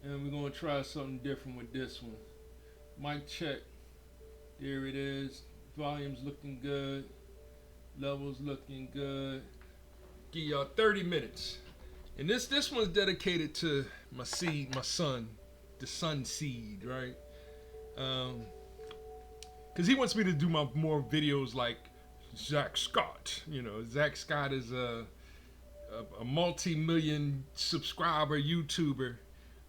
and we're gonna try something different with this one. Mic check. There it is. Volume's looking good. Levels looking good. Give y'all 30 minutes. And this one's dedicated to my seed, my son, the sun seed, right? Um, Cause he wants me to do my more videos like Zach Scott. You know, Zach Scott is a multi-million subscriber YouTuber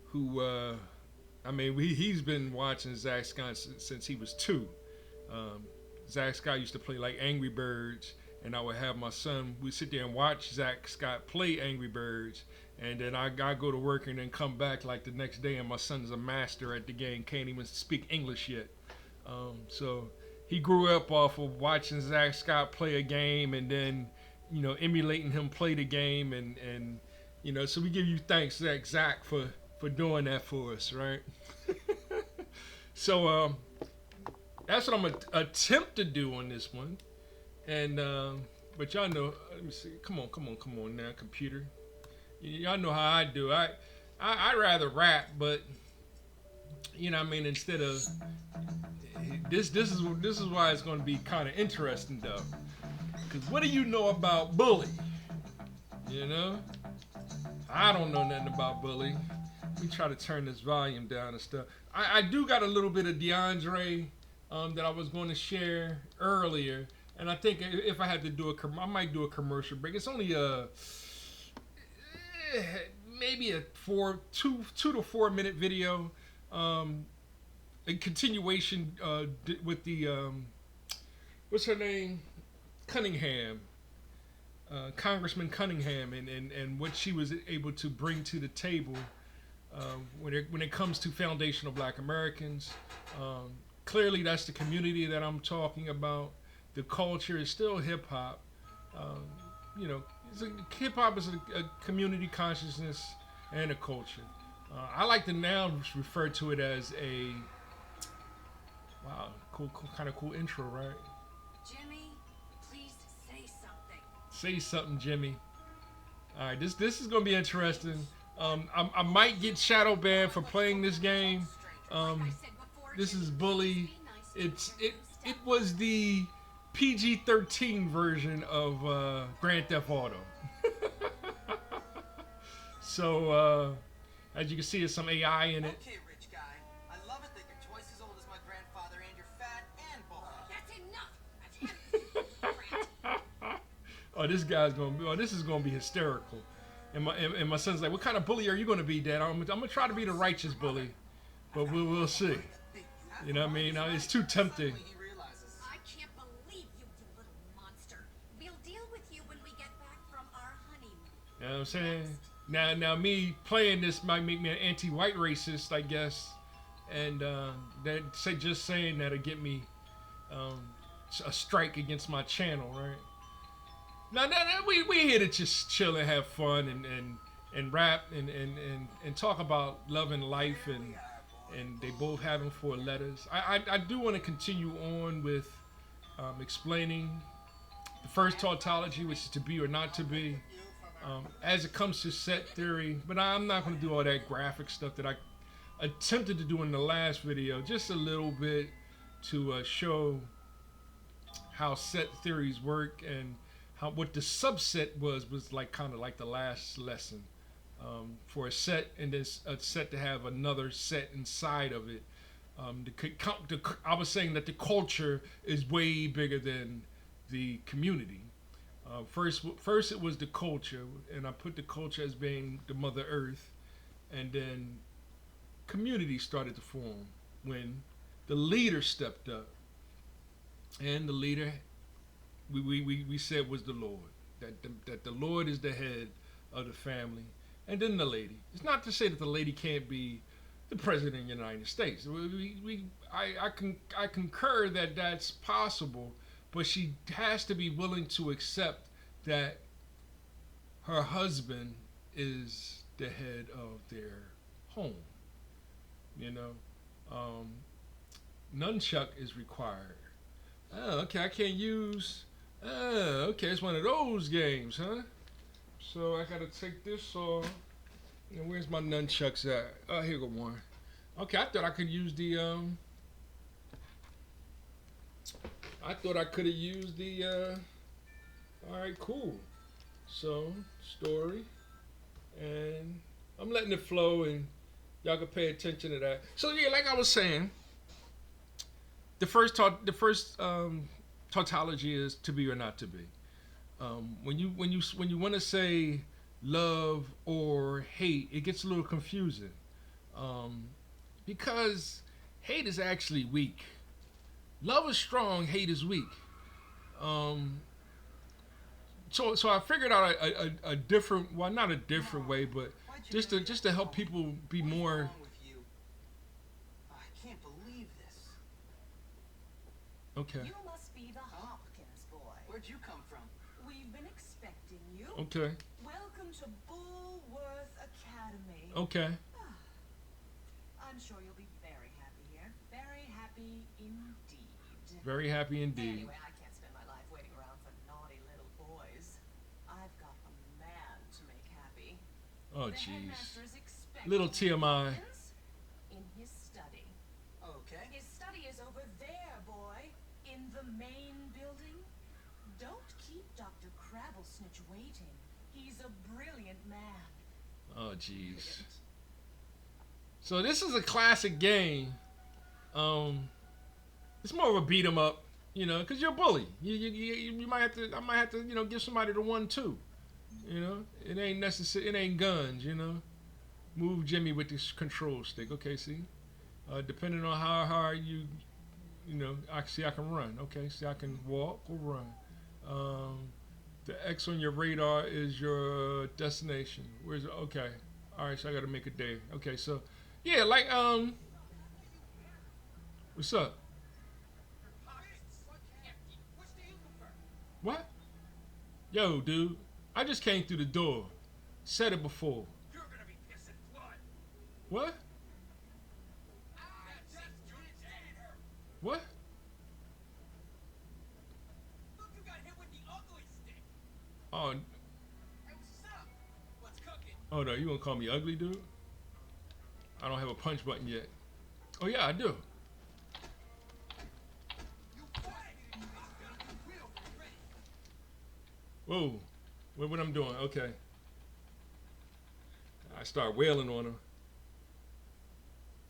who, he's been watching Zach Scott since he was 2. Um, Zach Scott used to play like Angry Birds, and I would have my son. We sit there and watch Zach Scott play Angry Birds, and then I go to work and then come back like the next day, and my son's a master at the game, can't even speak English yet. So he grew up off of watching Zach Scott play a game, and then emulating him play the game, and so we give you thanks, Zach, for doing that for us, right? So that's what I'm gonna attempt to do on this one. And but y'all know, let me see. Come on now, computer. Y'all know how I do. I rather rap, but instead of this is why it's gonna be kind of interesting though. Cause what do you know about Bully? You know, I don't know nothing about Bully. Let me try to turn this volume down and stuff. I do got a little bit of DeAndre that I was going to share earlier, and I think if I had to do I might do a commercial break. It's only maybe a 2 to 4 minute video, a continuation with the what's her name, Cunningham, Congressman Cunningham, and what she was able to bring to the table when it comes to foundational Black Americans. Clearly, that's the community that I'm talking about. The culture is still hip hop. Hip hop is a community consciousness and a culture. I like to now refer to it as a cool kind of cool intro, right? Jimmy, please say something. Say something, Jimmy. All right, this is gonna be interesting. I might get shadow banned for playing this game. This is Bully. It was the PG-13 version of Grand Theft Auto. So as you can see, there's some AI in it. Okay, rich guy. I love it that you're twice as old as my grandfather and you're fat and bald. That's enough. Oh, this is gonna be hysterical. And my son's like, what kind of bully are you gonna be, Dad? I'm gonna try to be the righteous bully, but we'll see. You know what I mean? It's too tempting. I can't believe you little monster. We'll deal with you when we get back from our honeymoon. You know what I'm saying? Now me playing this might make me an anti-white racist, I guess, and just saying that'll get me a strike against my channel, right? Now we here to just chill and have fun and rap and talk about love and life, and they both having 4 letters. I do want to continue on with explaining the first tautology, which is to be or not to be. As it comes to set theory, but I'm not going to do all that graphic stuff that I attempted to do in the last video, just a little bit to show how set theories work and what the subset was like, kind of like the last lesson, for a set, and then a set to have another set inside of it. I was saying that the culture is way bigger than the community. First it was the culture, and I put the culture as being the Mother Earth, and then community started to form when the leader stepped up, and the leader we said was the Lord, that the Lord is the head of the family, and then the lady. It's not to say that the lady can't be the president of the United States. I concur that that's possible. But she has to be willing to accept that her husband is the head of their home. Nunchuck is required. Oh, okay, I can't use. Oh, okay, it's one of those games, huh? So I gotta take this off Now, where's my nunchucks at? Oh, here go one. Okay, I thought I could use the I thought I could have used the all right, cool. So, story, and I'm letting it flow, and y'all can pay attention to that. So yeah, like I was saying, the first tautology is to be or not to be. When you want to say love or hate, it gets a little confusing, um, because hate is actually weak. Love is strong, hate is weak. Um, so I figured out a different, well, not a different way, but just to help people be What is more. wrong with you? I can't believe this. Okay. You must be the Hopkins boy. Where'd you come from? We've been expecting you. Okay. Welcome to Bullworth Academy. Okay. I'm sure you'll be very happy here. Very happy indeed. Very happy indeed. Anyway, I can't spend my life waiting around for naughty little boys. I've got a man to make happy. Oh, The jeez. headmaster is expecting Little TMI. Hopkins in his study. Okay. His study is over there, boy, in the main building. Don't keep Dr. Crabblesnitch waiting. He's a brilliant man. Oh, jeez. So this is a classic game. It's more of a beat 'em up, because you're a bully. You might have to. I might have to, give somebody the 1-2. It ain't necessary. It ain't guns. Move Jimmy with this control stick. Okay, see. Depending on how hard I can run. Okay, see, I can walk or run. The X on your radar is your destination. Where's it? Okay. All right, so I got to make a day. Okay, so yeah, like what's up? What? Yo, dude, I just came through the door. Said it before. You're gonna be pissing blood. What? What? Look, you got hit with the ugly stick. Oh, Hey, what's up? What's cooking? oh no, you gonna call me ugly, dude? I don't have a punch button yet. Oh yeah, I do. You quiet. Wheel ready. Whoa, what I'm doing? Okay. I start wailing on him.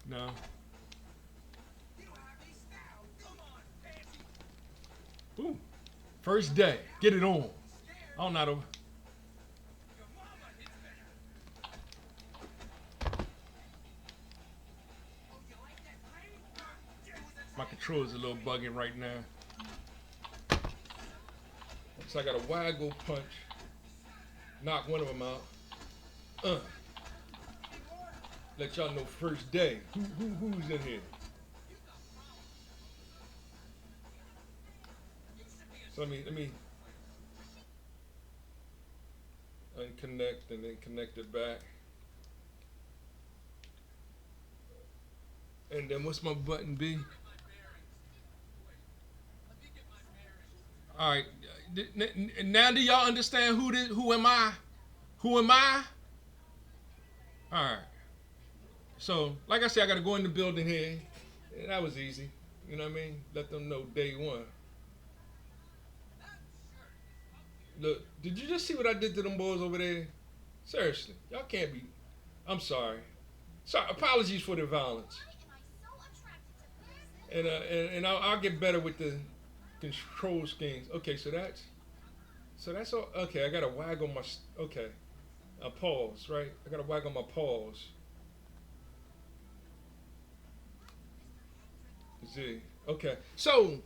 No. You don't have any style. Come on, pansy. Ooh. First day. Get it on. I don't know. Your mama hits better. Oh, you like that green? My controller's a little bugging right now. So I got a waggle punch. Knock one of them out. Let y'all know first day. Who's in here? So let me unconnect and then connect it back. And then what's my button B? All right. Now do y'all understand who am I? Who am I? All right. So, like I said, I got to go in the building here. And that was easy. You know what I mean? Let them know day one. Look, did you just see what I did to them boys over there? Seriously, y'all can't be. I'm sorry. Sorry. Apologies for the violence. And I'll get better with the control schemes. Okay, so that's all. Okay, I gotta waggle my. Okay, I pause. Right, I gotta waggle my paws. See, okay. So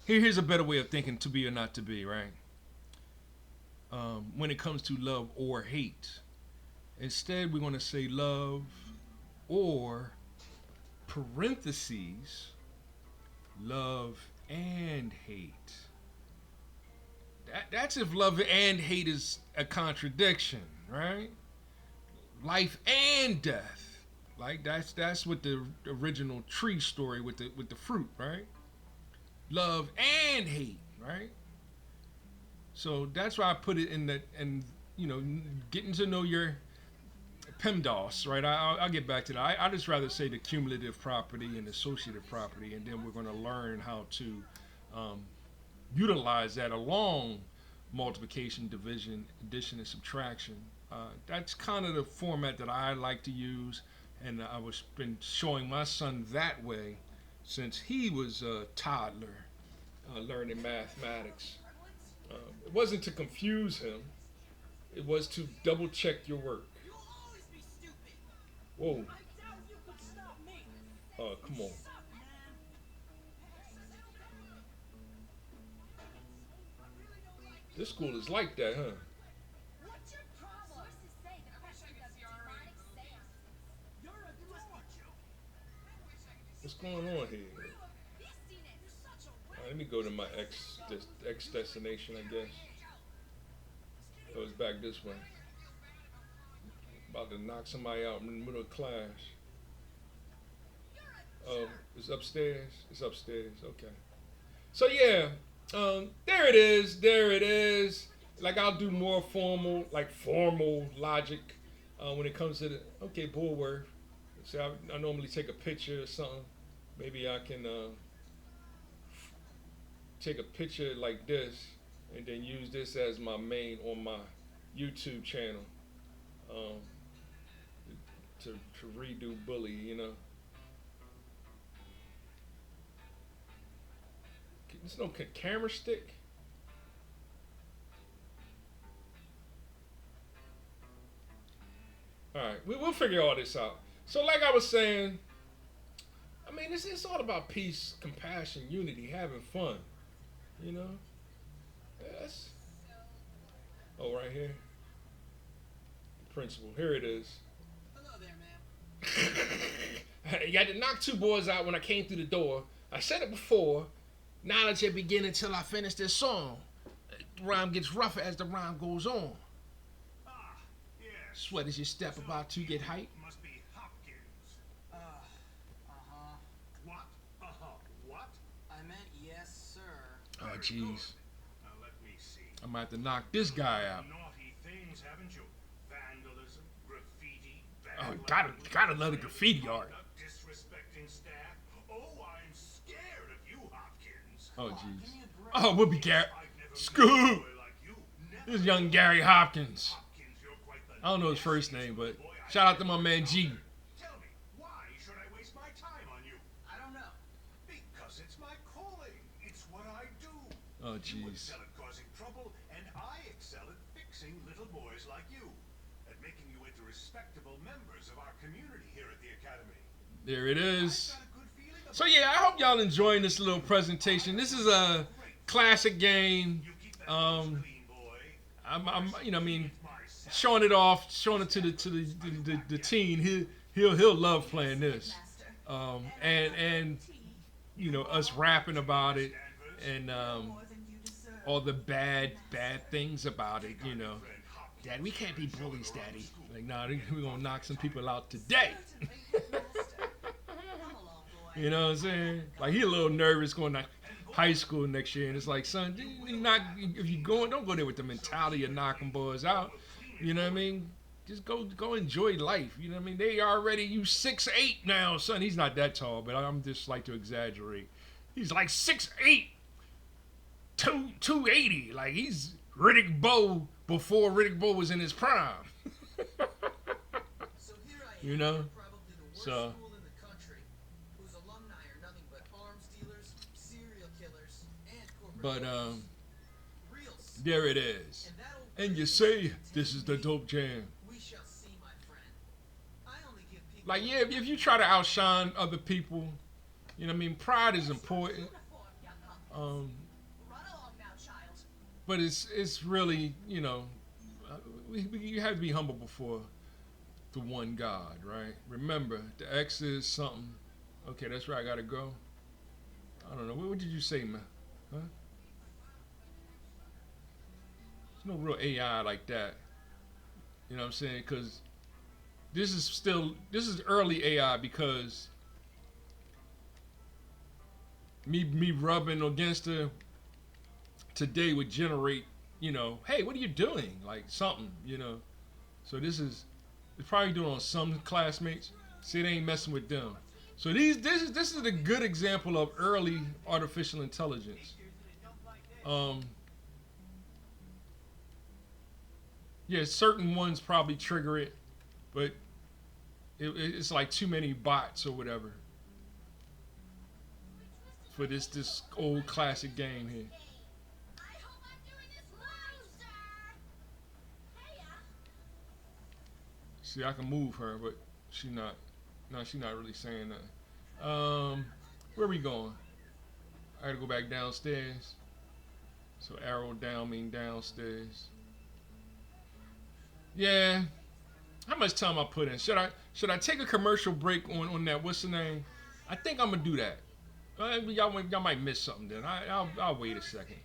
here's a better way of thinking: to be or not to be. Right. When it comes to love or hate, instead we're going to say love or parentheses love and hate. That's if love and hate is a contradiction, right? Life and death. Like that's what the original tree story with the fruit, right? Love and hate, right? So that's why I put it in that, and getting to know PEMDAS, right? I'll get back to that. I just rather say the cumulative property and associative property, and then we're going to learn how to um, utilize that along multiplication, division, addition, and subtraction. That's kind of the format that I like to use, and I was been showing my son that way since he was a toddler learning mathematics. It wasn't to confuse him; it was to double check your work. You'll always be stupid. Whoa! I doubt you could stop me. Oh, come on. Sup, man? This school is like that, huh? What's your problem? Sources say the pressure does demonic seances. You're a dog. What's going on here? All right, let me go to my X destination, I guess. Oh, it's back this way. About to knock somebody out in the middle of class. Oh, it's upstairs? It's upstairs, okay. So yeah, there it is, there it is. Like I'll do more formal logic when it comes to the, okay, Bulworth. So I normally take a picture or something. Maybe I can take a picture like this and then use this as my main on my YouTube channel to redo Bully, you know. There's no camera stick. All right, we'll figure all this out. So like I was saying, I mean, it's all about peace, compassion, unity, having fun, you know. Yes. Oh, right here. Principal. Here it is. Hello there, ma'am. You had to knock two boys out when I came through the door. I said it before. Knowledge ain't begin until I finish this song. The rhyme gets rougher as the rhyme goes on. Ah, yes. Sweat as your step about to get hype. Must be Hopkins. Uh-huh. What? What? I meant yes, sir. Oh, Very jeez. good. Now let me see. I might have to knock this guy out. Naughty things, haven't you? Vandalism, graffiti, Oh, bad language, gotta love the graffiti art. disrespecting staff. Oh, I'm scared of you, Hopkins. Oh, Give jeez. me a break. Oh, we'll be Gary. I've never Scoot! met a boy like you. Never This is young Gary Hopkins. Hopkins, you're quite the I don't know his first name, but boy I shout out to my man G. Tell me, why should I waste my time on you? I don't know. Because it's my calling. It's what I do. Oh, You jeez. excel at causing trouble, and I excel at fixing little boys like you, at making you into respectable members of our community here at the academy. There it is. I've got a good feeling about So yeah, I hope y'all enjoying this little presentation. This is a classic game. you. Keep that nose clean, boy. I'm you know, I mean, It's my set. showing it off, showing it to the teen. He'll love playing this. And you know, us rapping about it and all the bad things about it. You know, Dad, we can't be bullies, Daddy. Like, nah, we're gonna knock some people out today. You know what I'm saying? Like, he a little nervous going to high school next year, and it's like, son, if you going, don't go there with the mentality of knocking boys out. You know what I mean? Just go enjoy life. You know what I mean? They already, you 6'8" now, son. He's not that tall, but I'm just like to exaggerate. He's like 6'8", 280. Like, he's Riddick Bowe before Riddick Bowe was in his prime. So here I am, You know? probably the worst So- school in the country, whose alumni are nothing but arms dealers, serial killers, and corporate But criminals. Real there it is. And that'll And you really say this is the continue. dope jam. We shall see, my friend. I only give people Like, yeah, if you try to outshine other people, you know what I mean? Pride is important. Um, Run along now, child. but it's really, you know, you have to be humble before the one God, right? Remember, the X is something. Okay, that's where I gotta go. I don't know. What did you say, man? Huh? There's no real AI like that. You know what I'm saying? Because this is early AI because me rubbing against her today would generate, you know, hey, what are you doing? Like something, you know. So this is It's probably doing it on some classmates. See, they ain't messing with them. So this is a good example of early artificial intelligence. Um, yeah, certain ones probably trigger it, but it's like too many bots or whatever for this old classic game here. See, I can move her, but she not. No, she not really saying that. Where we going? I gotta go back downstairs. So arrow down mean downstairs. Yeah. How much time I put in? Should I take a commercial break on that? What's the name? I think I'm gonna do that. Y'all might miss something then. I'll wait a second.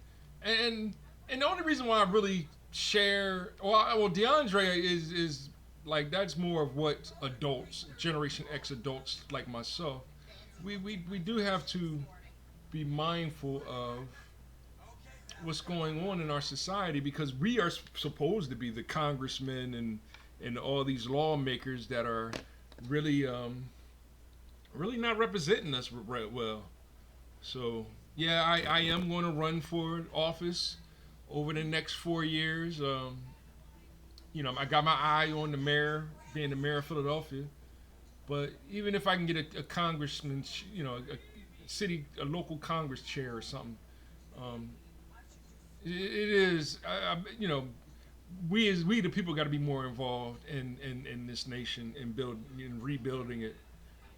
And and the only reason why I really share, well, DeAndre is like, that's more of what adults, Generation X adults like myself, we do have to be mindful of what's going on in our society, because we are supposed to be the congressmen and all these lawmakers that are really really not representing us right well. So yeah, I am going to run for office over the next 4 years. You know, I got my eye on the mayor, being the mayor of Philadelphia. But even if I can get a congressman, you know, a local Congress chair or something, um, it is, you know, we the people got to be more involved in this nation and rebuilding it.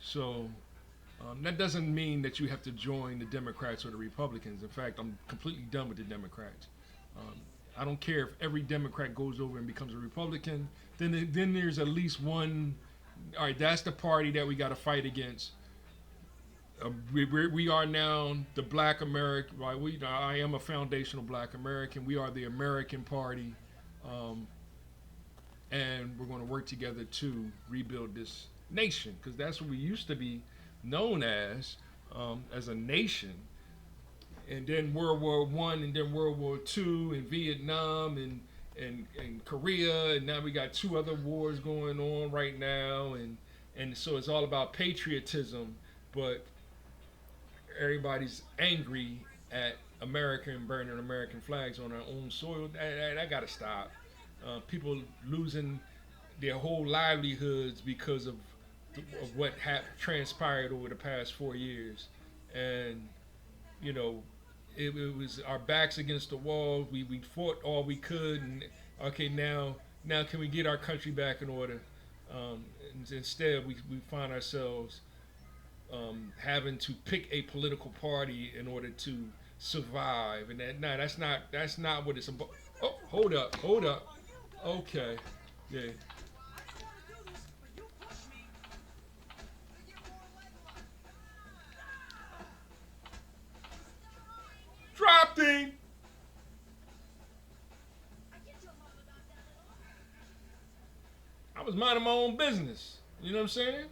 So that doesn't mean that you have to join the Democrats or the Republicans. In fact, I'm completely done with the Democrats. Um, I don't care if every Democrat goes over and becomes a Republican. Then there's at least one. All right, that's the party that we got to fight against. We are now the Black American. Right? I am a foundational Black American. We are the American Party, and we're going to work together to rebuild this nation, because that's what we used to be known as a nation. And then World War One, and then World War Two, and Vietnam, and Korea, and now we got two other wars going on right now, and so it's all about patriotism, but everybody's angry at America and burning American flags on our own soil. That got to stop. People losing their whole livelihoods because of what transpired over the past 4 years, and you know, it was our backs against the wall. We fought all we could, and okay, now can we get our country back in order? Instead, we find ourselves having to pick a political party in order to survive, and that's not what it's about. Oh, hold up. Okay, yeah. Dropped him. I was minding my own business. You know what I'm saying?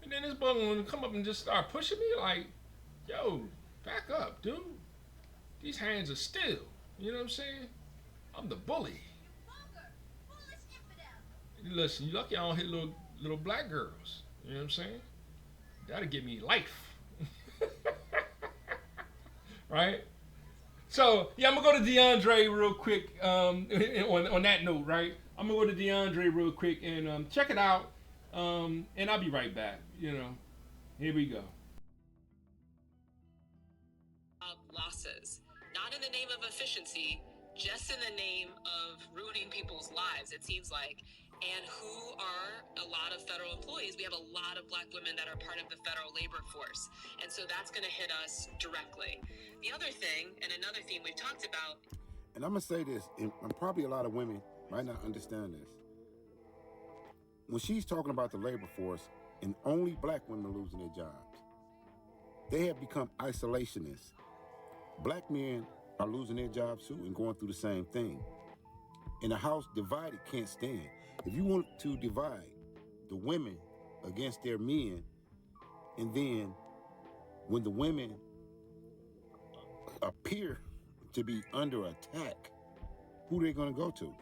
And then this bug gonna come up and just start pushing me like, yo, back up, dude. These hands are still. You know what I'm saying? I'm the bully. Listen, you lucky I don't hit little black girls. You know what I'm saying? That'll give me life. Right? So yeah, I'm gonna go to DeAndre real quick. On that note, right? I'm gonna go to DeAndre real quick and check it out. And I'll be right back. You know, here we go. Losses, not in the name of efficiency, just in the name of ruining people's lives, it seems like. And who are a lot of federal employees? We have a lot of Black women that are part of the federal labor force. And so that's going to hit us directly. The other thing, and another theme we've talked about. And I'm going to say this, and probably a lot of women might not understand this. When she's talking about the labor force and only Black women losing their jobs, they have become isolationists. Black men are losing their jobs too and going through the same thing. And a house divided can't stand. If you want to divide the women against their men, and then when the women appear to be under attack, who are they going to go to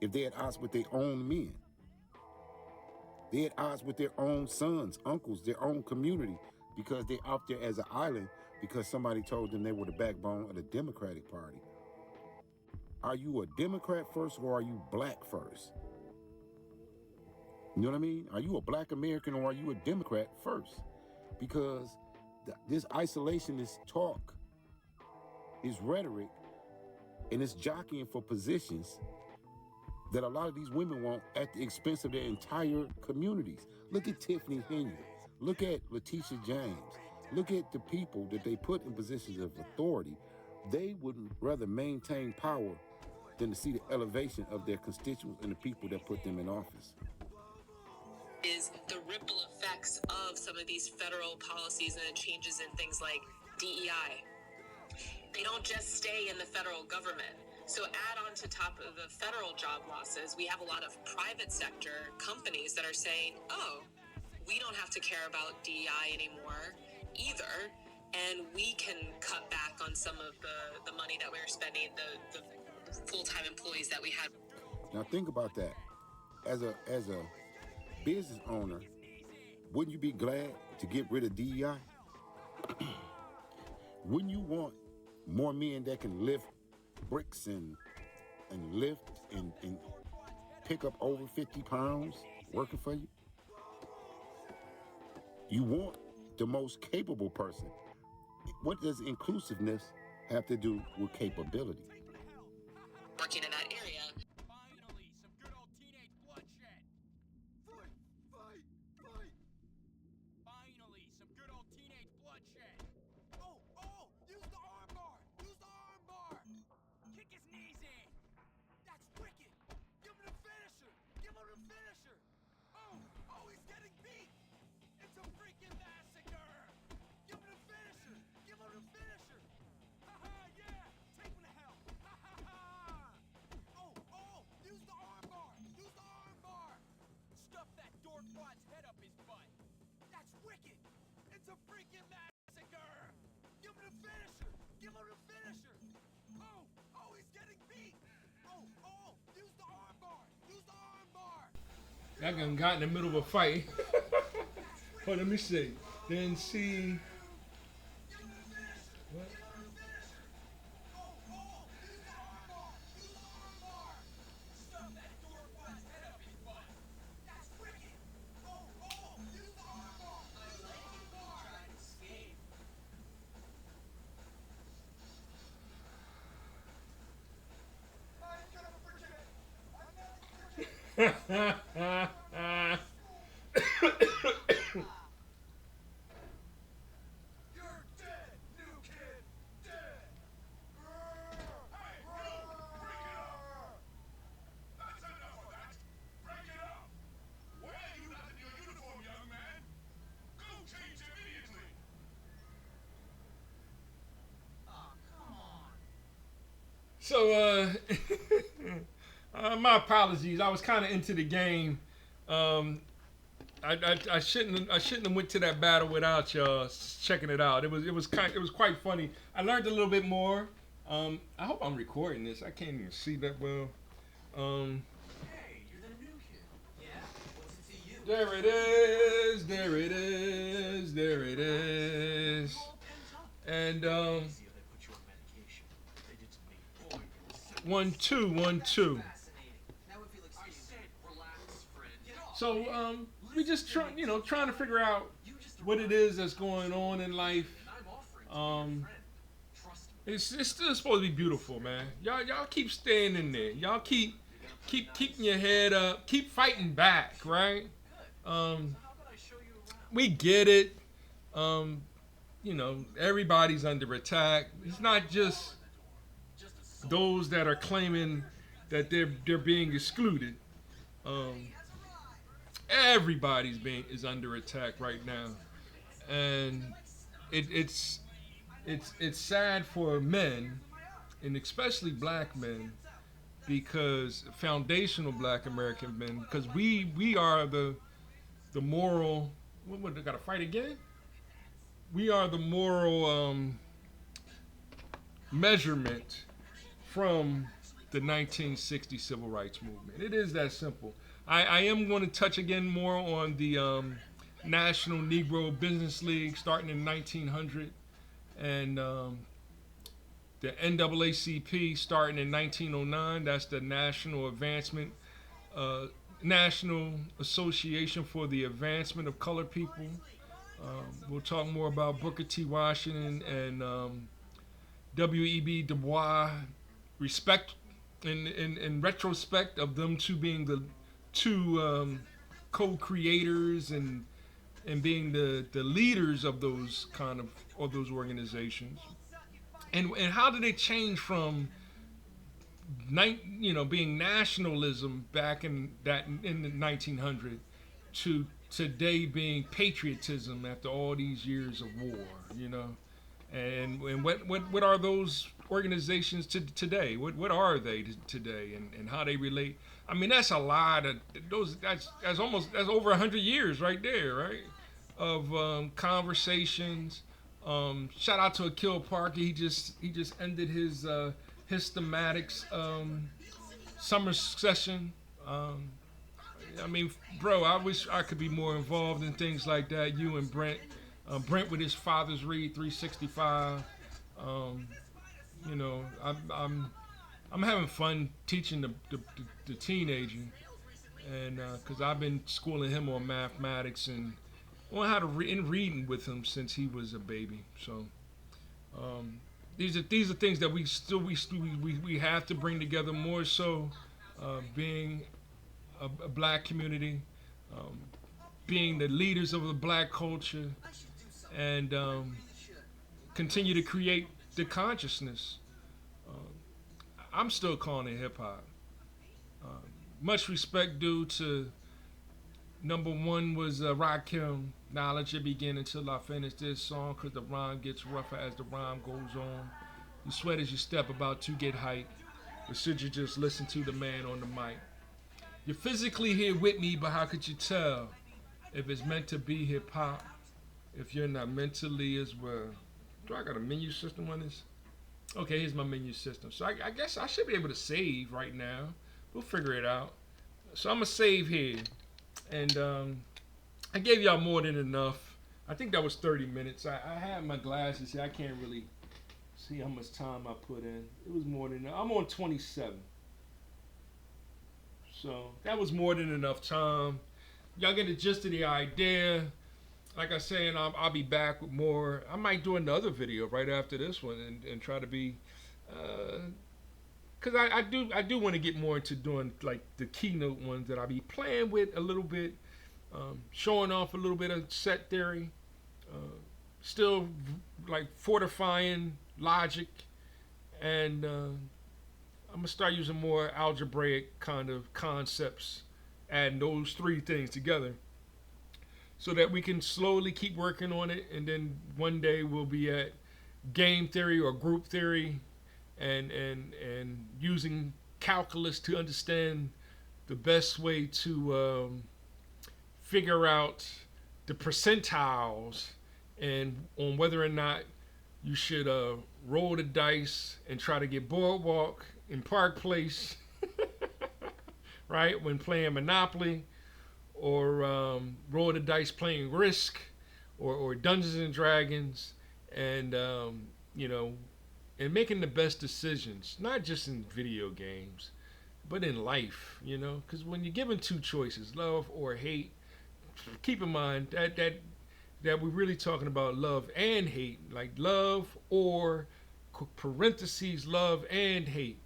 if they're at odds with their own men? They're at odds with their own sons, uncles, their own community, because they're out there as an island because somebody told them they were the backbone of the Democratic Party. Are you a Democrat first or are you black first? You know what I mean? Are you a black American or are you a Democrat first? Because this isolationist talk is rhetoric and it's jockeying for positions that a lot of these women want at the expense of their entire communities. Look at Tiffany Henry. Look at Letitia James. Look at the people that they put in positions of authority. They would rather maintain power than to see the elevation of their constituents and the people that put them in office. Is the ripple effects of some of these federal policies and changes in things like DEI. They don't just stay in the federal government. So add on to top of the federal job losses, we have a lot of private sector companies that are saying, oh, we don't have to care about DEI anymore either, and we can cut back on some of the money that we were spending, the full-time employees that we had. Now think about that. As a business owner, wouldn't you be glad to get rid of DEI? Wouldn't you want more men that can lift bricks and lift and pick up over 50 pounds working for you? You want the most capable person. What does inclusiveness have to do with capability? Working in that area. Finally, some good old teenage bloodshed. Fight! Finally, some good old teenage bloodshed. Oh! Use the armbar! Kick his knees in. That's wicked. Give him the finisher. Oh, he's getting beat. It's a freaking massacre. Give him the finisher. Ha-ha, yeah. Take him to hell. Ha-ha-ha. Oh, use the armbar. Stuff that dorkwad's head up his butt. That's wicked. It's a freaking massacre. Give him the finisher. Oh, he's getting beat. Oh, use the armbar. That gun got in the middle of a fight. Hold on, let me see. Then see. What? So, my apologies. I was kind of into the game. I shouldn't have went to that battle without y'all checking it out. It was quite funny. I learned a little bit more. I hope I'm recording this. I can't even see that well. Hey, you're the new kid. Yeah? What's it to you? There it is. And See how they put you on medication. They did to me. Boy, one two. fascinating. Now if you'll excuse me. Relax, friend. Get off. So we just trying to figure out what it is that's going on in life. I'm offering to be your friend. Trust me. It's still supposed to be beautiful, man. Y'all keep staying in there. Y'all keep keeping your head up. Keep fighting back, right? How about I show you around? We get it. Everybody's under attack. It's not just those that are claiming that they're being excluded. Everybody's is under attack right now, and it's sad for men, and especially black men, because foundational black American men, because we are the moral. What they got to fight again? We are the moral measurement from the 1960 civil rights movement. It is that simple. I am going to touch again more on the National Negro Business League starting in 1900 and the NAACP starting in 1909. That's the uh, National Association for the Advancement of Colored People. We'll talk more about Booker T. Washington and W.E.B. Du Bois. Respect in retrospect of them two being the two co-creators and being the leaders of those kind of those organizations. And how did it change from being nationalism back in the 1900 to today being patriotism after all these years of war, and what are those organizations today? What are they today, and how they relate? I mean, that's a lot of those. That's over 100 years right there, right? Of conversations. Shout out to Akil Parker. He just ended his thematics summer session. I mean, bro, I wish I could be more involved in things like that. You and Brent, Brent with his Father's Read 365. You know, I'm having fun teaching the teenager, and because I've been schooling him on mathematics and on how to reading with him since he was a baby. So these are things that we have to bring together more so, being a black community, um, being the leaders of the black culture, and continue to create the consciousness. I'm still calling it hip hop. Much respect due to number one was Rakim. Knowledge it begin until I finish this song, cause the rhyme gets rougher as the rhyme goes on. You sweat as you step about to get hype, or should you just listen to the man on the mic? You're physically here with me, but how could you tell if it's meant to be hip hop if you're not mentally as well? Do I got a menu system on this? Okay, here's my menu system. So I guess I should be able to save right now. We'll figure it out. So I'm gonna save here, and I gave y'all more than enough. I think that was 30 minutes. I had my glasses here. I can't really see how much time I put in. It was more than enough. I'm on 27. So that was more than enough time. Y'all get the gist of the idea. Like I say, and I'll be back with more. I might do another video right after this one and try to be, because I do want to get more into doing like the keynote ones that I'll be playing with a little bit, showing off a little bit of set theory, still like fortifying logic, and I'm gonna start using more algebraic kind of concepts, adding those three things together, so that we can slowly keep working on it, and then one day we'll be at game theory or group theory, and using calculus to understand the best way to figure out the percentiles and on whether or not you should roll the dice and try to get Boardwalk in Park Place, right, when playing Monopoly, or roll the dice playing Risk, or Dungeons and Dragons, and and making the best decisions, not just in video games, but in life, because when you're given two choices, love or hate, keep in mind that we're really talking about love and hate, like love or parentheses love and hate.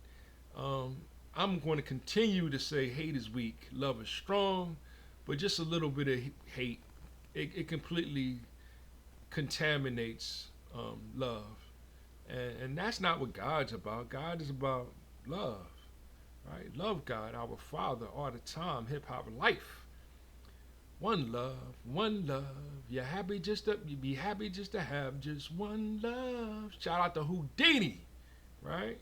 I'm going to continue to say hate is weak, love is strong, but just a little bit of hate, it completely contaminates love. And that's not what God's about. God is about love, right? Love God, our Father, all the time, hip-hop life. One love, one love. You be happy just to have just one love. Shout out to Houdini, right?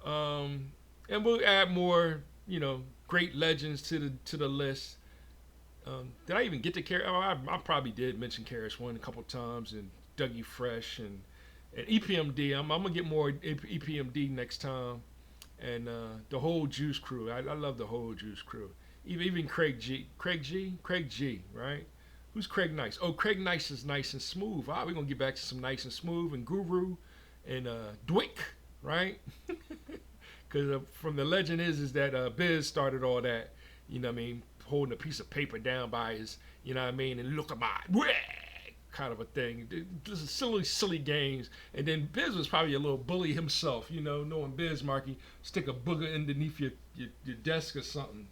And we'll add more, great legends to the list. Did I even get to Karis? I probably did mention Karis One a couple times, and Dougie Fresh and EPMD. I'm gonna get more EPMD next time, and the whole Juice Crew. I love the whole Juice Crew. Even Craig G. Craig G, right? Who's Craig Nice? Oh, Craig Nice is nice and smooth. All right, we're going to get back to some nice and smooth and Guru and Dwick, right? Because from the legend is that Biz started all that, you know what I mean, holding a piece of paper down by his, you know what I mean, and look at my, kind of a thing. This is silly games. And then Biz was probably a little bully himself, you know, knowing Biz, Marky, stick a booger underneath your desk or something.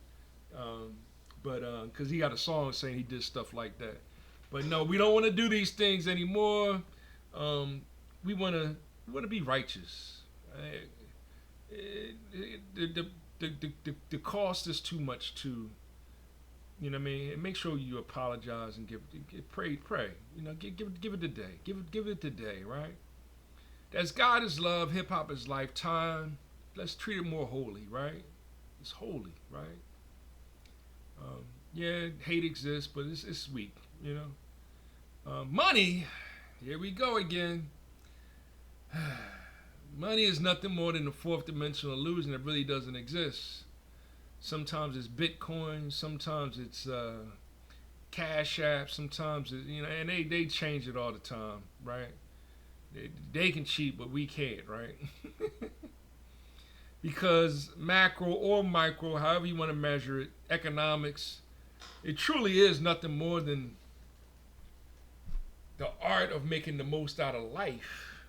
Because he got a song saying he did stuff like that. But no, we don't want to do these things anymore. We want to be righteous. The cost is too much to, you know what I mean. And make sure you apologize and pray. You know, give it a day. Give it a day, right? As God is love, hip hop is lifetime. Let's treat it more holy, right? It's holy, right? Yeah, hate exists, but it's weak, you know. Money, here we go again. Money is nothing more than a fourth dimensional illusion that really doesn't exist. Sometimes it's Bitcoin, sometimes it's Cash App, sometimes it's, you know, and they change it all the time, right? They can cheat, but we can't, right? Because macro or micro, however you want to measure it, economics, it truly is nothing more than the art of making the most out of life.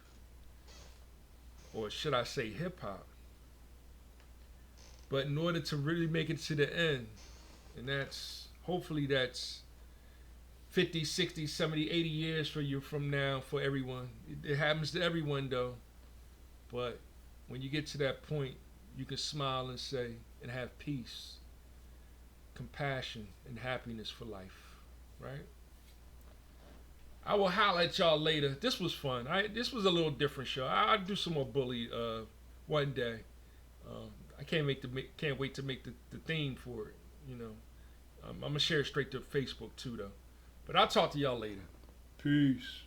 Or should I say hip hop. But in order to really make it to the end, and hopefully that's 50, 60, 70, 80 years for you from now for everyone. It happens to everyone though. But when you get to that point, you can smile and say, and have peace, compassion, and happiness for life, right? I will holler at y'all later. This was fun. This was a little different show. I'll do some more Bully one day. I can't wait to make the theme for it. You know, I'm gonna share it straight to Facebook too, though. But I'll talk to y'all later. Peace.